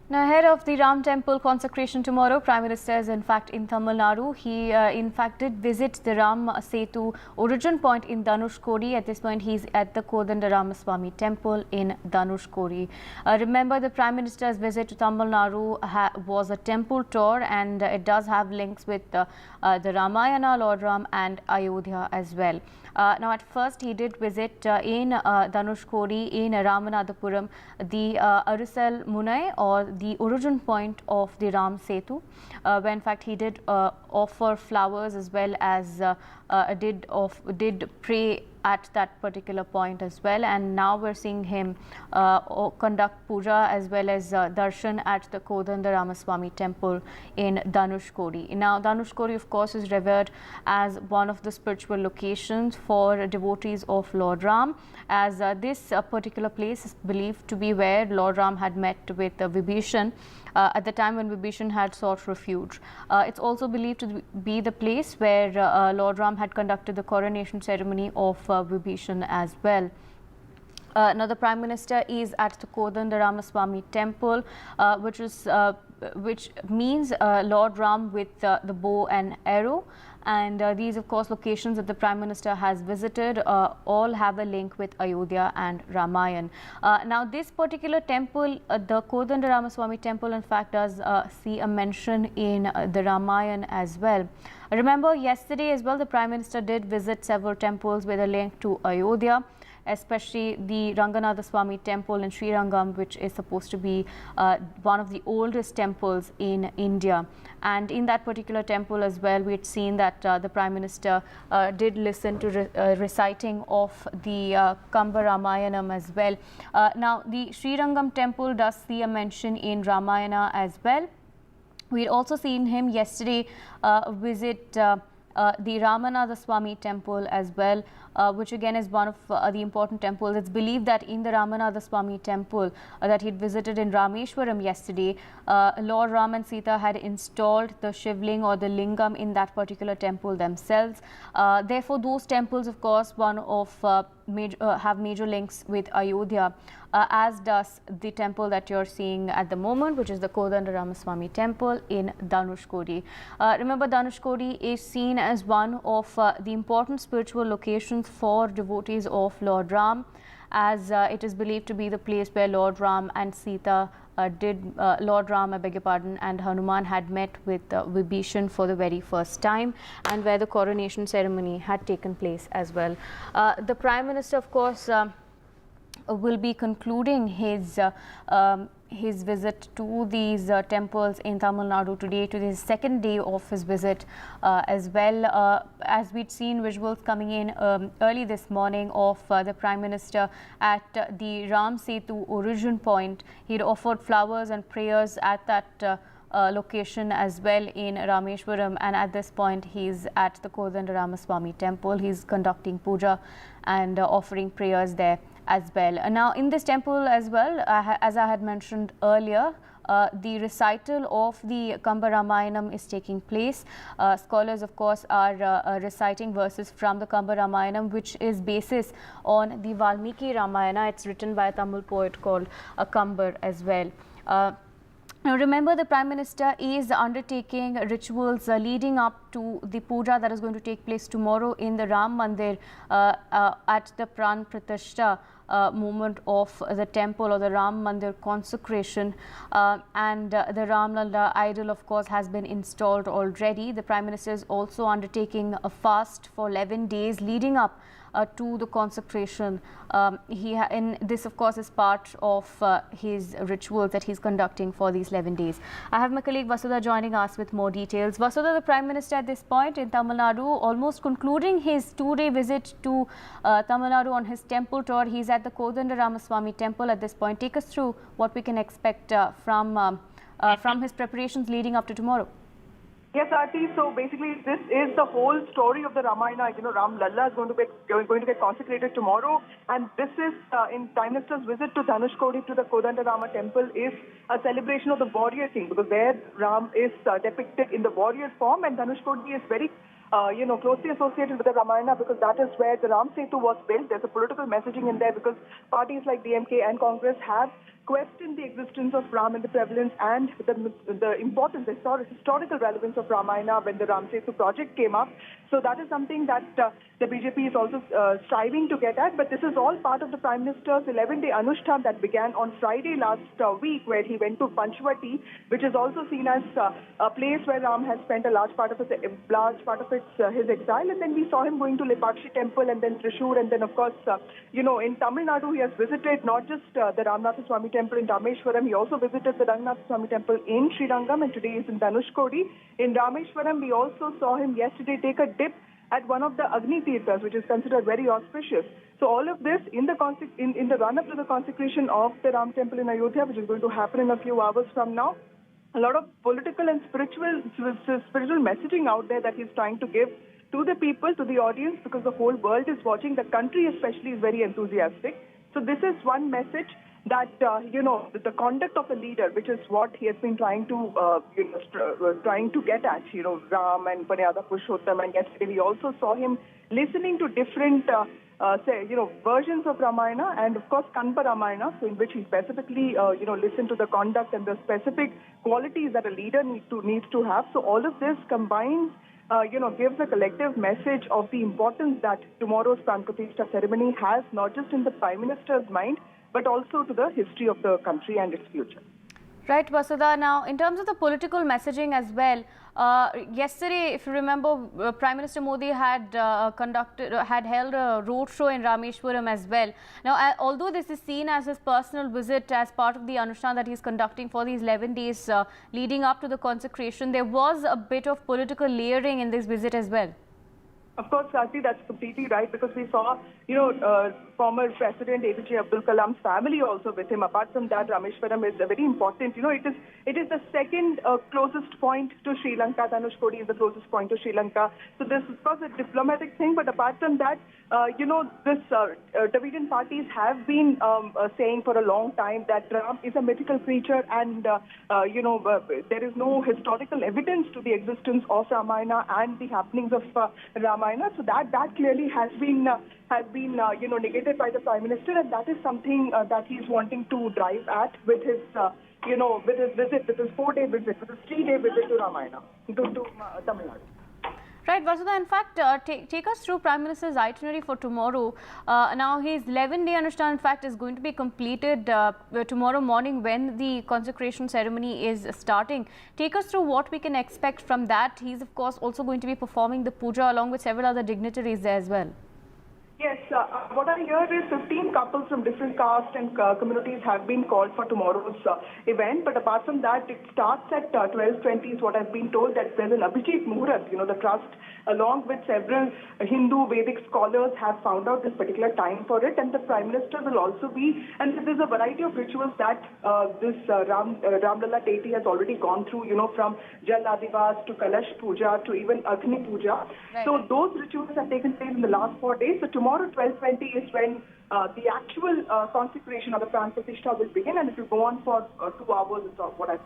Now, ahead of the Ram Temple consecration tomorrow, Prime Minister is in fact in Tamil Nadu. He in fact did visit the Ram Setu origin point in Dhanushkodi. At this point, he's at the Ramayana Temple in Dhanushkodi. Remember, the Prime Minister's visit to Tamil Nadu was a temple tour, and it does have links with the Ramayana, Lord Ram and Ayodhya as well. Now, at first, he did visit in Dhanushkodi, in Ramanathapuram, the Arisal Munai, or the origin point of the Ram Setu, where in fact he did offer flowers as well as did pray at that particular point as well. And now we're seeing him conduct puja as well as darshan at the Ramaswamy temple in Dhanushkodi. Now, Dhanushkodi, of course, is revered as one of the spiritual locations for devotees of Lord Ram, as this particular place is believed to be where Lord Ram had met with Vibhishan at the time when Vibhishan had sought refuge. It's also believed to be the place where Lord Ram had conducted the coronation ceremony of Vibhishan as well. Now, the Prime Minister is at the Ramaswamy temple, which means Lord Ram with the bow and arrow. And these, of course, locations that the Prime Minister has visited all have a link with Ayodhya and Ramayana. Now, this particular temple, the Ramaswamy temple, in fact, does see a mention in the Ramayana as well. Remember, yesterday as well, the Prime Minister did visit several temples with a link to Ayodhya, especially the Ranganathaswamy temple in Srirangam, which is supposed to be one of the oldest temples in India. And in that particular temple as well, we had seen that the Prime Minister did listen to reciting of the Kamba Ramayanam as well. Now, the Srirangam temple does see a mention in Ramayana as well. We had also seen him yesterday visit the Ramanathaswamy temple as well, which again is one of the important temples. It's believed that in the Ramanathaswamy temple that he'd visited in Rameshwaram yesterday, Lord Ram and Sita had installed the Shivling or the Lingam in that particular temple themselves. Therefore, those temples, of course, have major links with Ayodhya, as does the temple that you're seeing at the moment, which is the Ramaswamy temple in Dhanushkodi. Remember, Dhanushkodi is seen as one of the important spiritual locations for devotees of Lord Ram, as it is believed to be the place where Lord Ram and Sita Lord Ram, I beg your pardon, and Hanuman had met with Vibhishan for the very first time, and where the coronation ceremony had taken place as well. The Prime Minister, of course, will be concluding his visit to these temples in Tamil Nadu today, to the second day of his visit as well. As we'd seen visuals coming in early this morning of the Prime Minister at the Ram Setu origin point. He'd offered flowers and prayers at that location as well in Rameshwaram, and at this point he's at the Ramaswamy temple. He's conducting puja and offering prayers there as well. Now, in this temple as well, as I had mentioned earlier, the recital of the Kamba Ramayanam is taking place. Scholars, of course, are reciting verses from the Kamba Ramayanam, which is basis on the Valmiki Ramayana. It's written by a Tamil poet called Kambar as well. Now, remember, the Prime Minister is undertaking rituals leading up to the puja that is going to take place tomorrow in the Ram Mandir at the Pran Pratishta moment of the temple, or the Ram Mandir consecration, and the Ram Lalla idol, of course, has been installed already. The Prime Minister is also undertaking a fast for 11 days leading up to the consecration. This, of course, is part of his rituals that he's conducting for these 11 days. I have my colleague Vasudha joining us with more details. Vasudha, the Prime Minister at this point in Tamil Nadu, almost concluding his two-day visit to Tamil Nadu on his temple tour. He's at the Ramaswamy temple at this point. Take us through what we can expect from his preparations leading up to tomorrow. Yes, Aarti. So basically, this is the whole story of the Ramayana. Ram Lalla is going to get consecrated tomorrow, and this is in Prime Minister's visit to Dhanushkodi to the Rama temple is a celebration of the warrior king, because there Ram is depicted in the warrior form, and Dhanushkodi is very closely associated with the Ramayana, because that is where the Ram Setu was built. There's a political messaging in there, because parties like DMK and Congress have question the existence of Ram and the prevalence and the importance, the historical relevance of Ramayana when the Ram Setu project came up. So that is something that the BJP is also striving to get at. But this is all part of the Prime Minister's 11-day Anushthan that began on Friday last week, where he went to Panchvati, which is also seen as a place where Ram has spent a large part of his exile. And then we saw him going to Lepakshi temple and then Thrissur, and then of course, in Tamil Nadu he has visited not just the Ramanathaswamy temple in Rameshwaram, he also visited the Ramanathaswamy temple in Srirangam, and today he is in Dhanushkodi. In Rameshwaram, we also saw him yesterday take a dip at one of the Agnitheerthas, which is considered very auspicious. So all of this in the run-up to the consecration of the Ram temple in Ayodhya, which is going to happen in a few hours from now. A lot of political and spiritual messaging out there that he's trying to give to the people, to the audience, because the whole world is watching. The country especially is very enthusiastic. So this is one message that, the conduct of the leader, which is what he has been trying to get at, Ram and Paryada Purushottam. And yesterday we also saw him listening to different, versions of Ramayana, and of course Kanpa Ramayana, so in which he specifically, listened to the conduct and the specific qualities that a leader needs to have. So all of this combines, gives a collective message of the importance that tomorrow's Pran Pratishtha ceremony has, not just in the Prime Minister's mind, but also to the history of the country and its future. Right, Vasudha. Now, in terms of the political messaging as well, yesterday, if you remember, Prime Minister Modi had held a roadshow in Rameshwaram as well. Now, although this is seen as his personal visit as part of the Anushthan that he is conducting for these 11 days leading up to the consecration, there was a bit of political layering in this visit as well. Of course, Sarthi, that's completely right, because we saw, former President APJ Abdul Kalam's family also with him. Apart from that, Rameshwaram is very important. It is the second closest point to Sri Lanka. Dhanushkodi is the closest point to Sri Lanka. So this is, of course, a diplomatic thing. But apart from that, Dravidian parties have been saying for a long time that Ram is a mythical creature, and there is no historical evidence to the existence of Ramayana and the happenings of Ramayana. So that clearly has been negated by the Prime Minister, and that is something that he's wanting to drive at with his with his 4-day visit, with his 3-day visit to Ramayana, to Tamil Nadu. Right, Vasudha, in fact, take us through Prime Minister's itinerary for tomorrow. Now, his 11-day Anushthan, in fact, is going to be completed tomorrow morning when the consecration ceremony is starting. Take us through what we can expect from that. He's, of course, also going to be performing the puja along with several other dignitaries there as well. Yes, what I hear is 15 couples from different castes and communities have been called for tomorrow's event. But apart from that, it starts at 12:20 is what I've been told, that there's an Abhijit Muhurat. The trust, along with several Hindu Vedic scholars, have found out this particular time for it. And the Prime Minister will also be, and there's a variety of rituals that this Ramlalla Teti has already gone through, from Jal Adivas to Kalash Puja to even Agni Puja. Right. So those rituals have taken place in the last 4 days. So tomorrow, 12:20 is when the actual consecration of the Pran Pratishtha will begin, and it will go on for 2 hours, is what I've seen.